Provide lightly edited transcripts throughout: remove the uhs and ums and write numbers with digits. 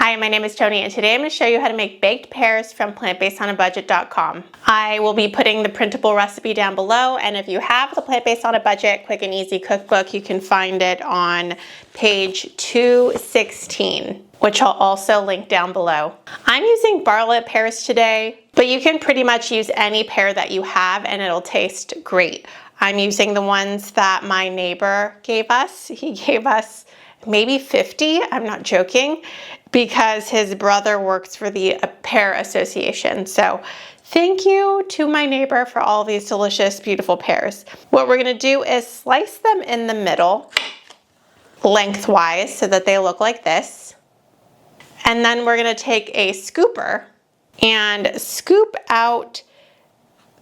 Hi, my name is Tony, and today I'm going to show you how to make baked pears from plantbasedonabudget.com. I will be putting the printable recipe down below, and if you have the Plant Based on a Budget Quick and Easy Cookbook, you can find it on page 216, which I'll also link down below. I'm using bartlett pears today, but you can pretty much use any pear that you have and it'll taste great. I'm using the ones that my neighbor gave us. He gave us maybe 50, I'm not joking, because his brother works for the Pear Association. So thank you to my neighbor for all these delicious, beautiful pears. What we're gonna do is slice them in the middle, lengthwise, so that they look like this. And then we're gonna take a scooper and scoop out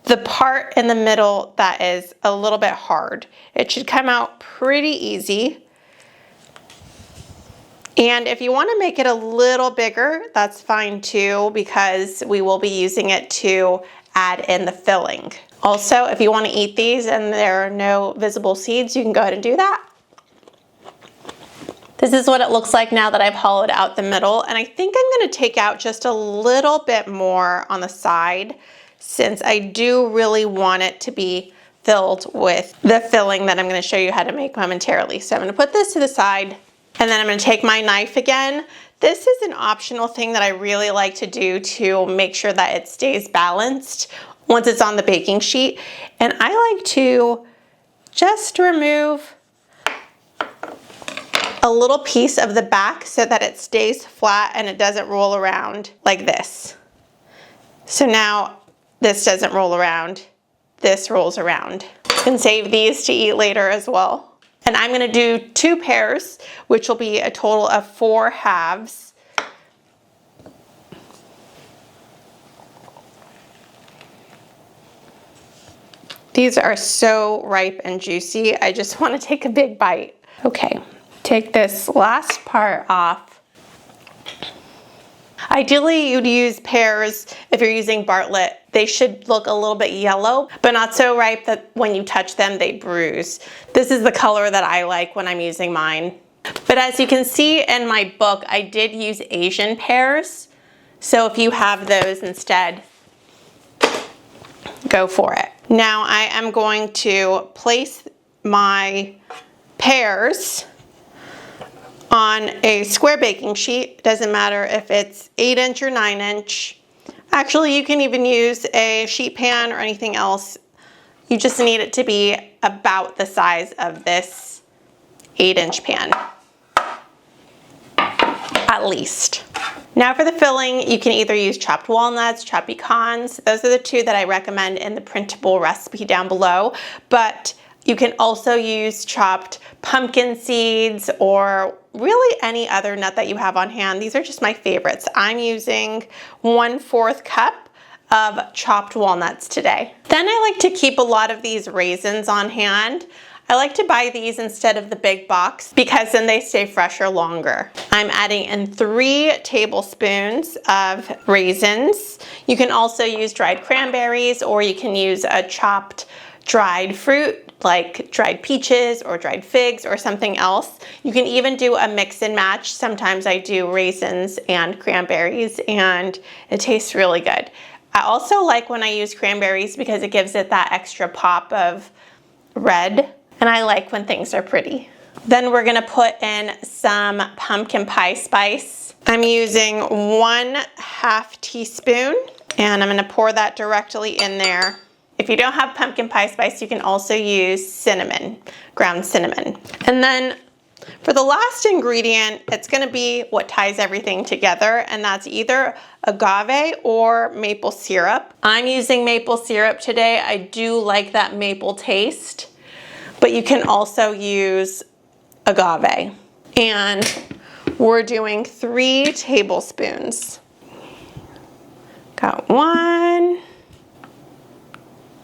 the part in the middle that is a little bit hard. It should come out pretty easy. And if you want to make it a little bigger, that's fine too, because we will be using it to add in the filling. Also, if you want to eat these and there are no visible seeds, you can go ahead and do that. This is what it looks like now that I've hollowed out the middle, and I think I'm going to take out just a little bit more on the side, since I do really want it to be filled with the filling that I'm going to show you how to make momentarily. So I'm going to put this to the side. And then I'm going to take my knife again. This is an optional thing that I really like to do to make sure that it stays balanced once it's on the baking sheet. And I like to just remove a little piece of the back so that it stays flat and it doesn't roll around like this. So now this doesn't roll around, this rolls around. You can save these to eat later as well. And I'm going to do 2 pears, which will be a total of 4 halves. These are so ripe and juicy. I just want to take a big bite. Okay, take this last part off. Ideally, you'd use pears, if you're using bartlett, they should look a little bit yellow, but not so ripe that when you touch them, they bruise. This is the color that I like when I'm using mine. But as you can see in my book, I did use Asian pears. So if you have those instead, go for it. Now I am going to place my pears on a square baking sheet. Doesn't matter if it's 8-inch or 9-inch. Actually, you can even use a sheet pan or anything else. You just need it to be about the size of this 8-inch pan, at least. Now for the filling, you can either use chopped walnuts, chopped pecans. Those are the 2 that I recommend in the printable recipe down below, but you can also use chopped pumpkin seeds or really any other nut that you have on hand. These are just my favorites. I'm using 1/4 cup of chopped walnuts today. Then I like to keep a lot of these raisins on hand. I like to buy these instead of the big box because then they stay fresher longer. I'm adding in 3 tablespoons of raisins. You can also use dried cranberries, or you can use a chopped dried fruit like dried peaches or dried figs or something else. You can even do a mix and match. Sometimes I do raisins and cranberries and it tastes really good. I also like when I use cranberries because it gives it that extra pop of red, and I like when things are pretty. Then we're gonna put in some pumpkin pie spice. I'm using 1/2 teaspoon and I'm gonna pour that directly in there. If you don't have pumpkin pie spice, you can also use cinnamon, ground cinnamon. And then for the last ingredient, it's gonna be what ties everything together, and that's either agave or maple syrup. I'm using maple syrup today. I do like that maple taste, but you can also use agave. And we're doing 3 tablespoons. Got 1,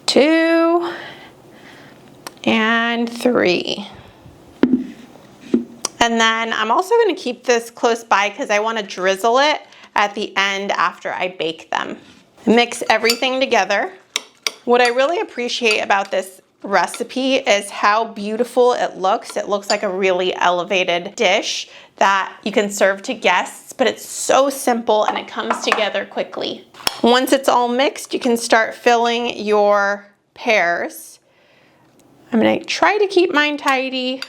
2, and 3. And then I'm also going to keep this close by because I want to drizzle it at the end after I bake them. Mix everything together. What I really appreciate about this recipe is how beautiful it looks. It looks like a really elevated dish that you can serve to guests mix, but it's so simple and it comes together quickly. Once it's all mixed, you can start filling your pears. I'm gonna try to keep mine tidy.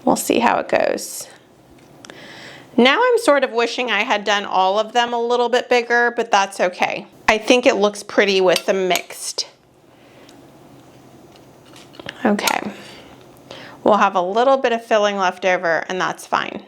We'll see how it goes. Now I'm sort of wishing I had done all of them a little bit bigger, but that's okay. I think it looks pretty with the mixed. Okay. We'll have a little bit of filling left over, and that's fine.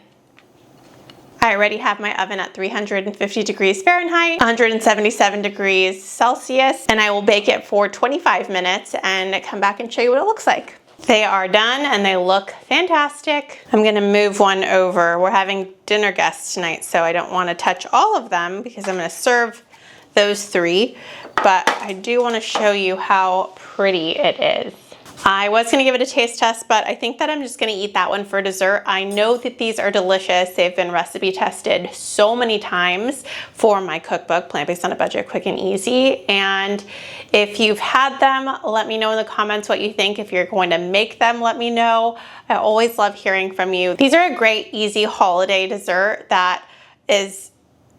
I already have my oven at 350 degrees Fahrenheit, 177 degrees Celsius, and I will bake it for 25 minutes and come back and show you what it looks like. They are done and they look fantastic. I'm gonna move one over. We're having dinner guests tonight, so I don't wanna touch all of them because I'm gonna serve those 3, but I do wanna show you how pretty it is. I was gonna give it a taste test, but I think that I'm just gonna eat that one for dessert. I know that these are delicious. They've been recipe tested so many times for my cookbook, Plant-Based on a Budget, Quick and Easy. And if you've had them, let me know in the comments what you think. If you're going to make them, let me know. I always love hearing from you. These are a great, easy holiday dessert that is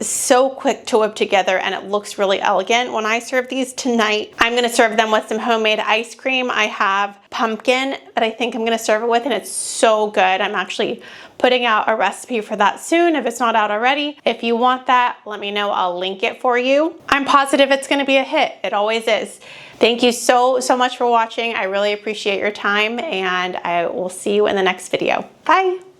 so quick to whip together and it looks really elegant. When I serve these tonight, I'm gonna serve them with some homemade ice cream. I have pumpkin that I think I'm gonna serve it with, and it's so good. I'm actually putting out a recipe for that soon if it's not out already. If you want that, let me know, I'll link it for you. I'm positive it's gonna be a hit. It always is. Thank you so much for watching. I really appreciate your time, and I will see you in the next video. Bye.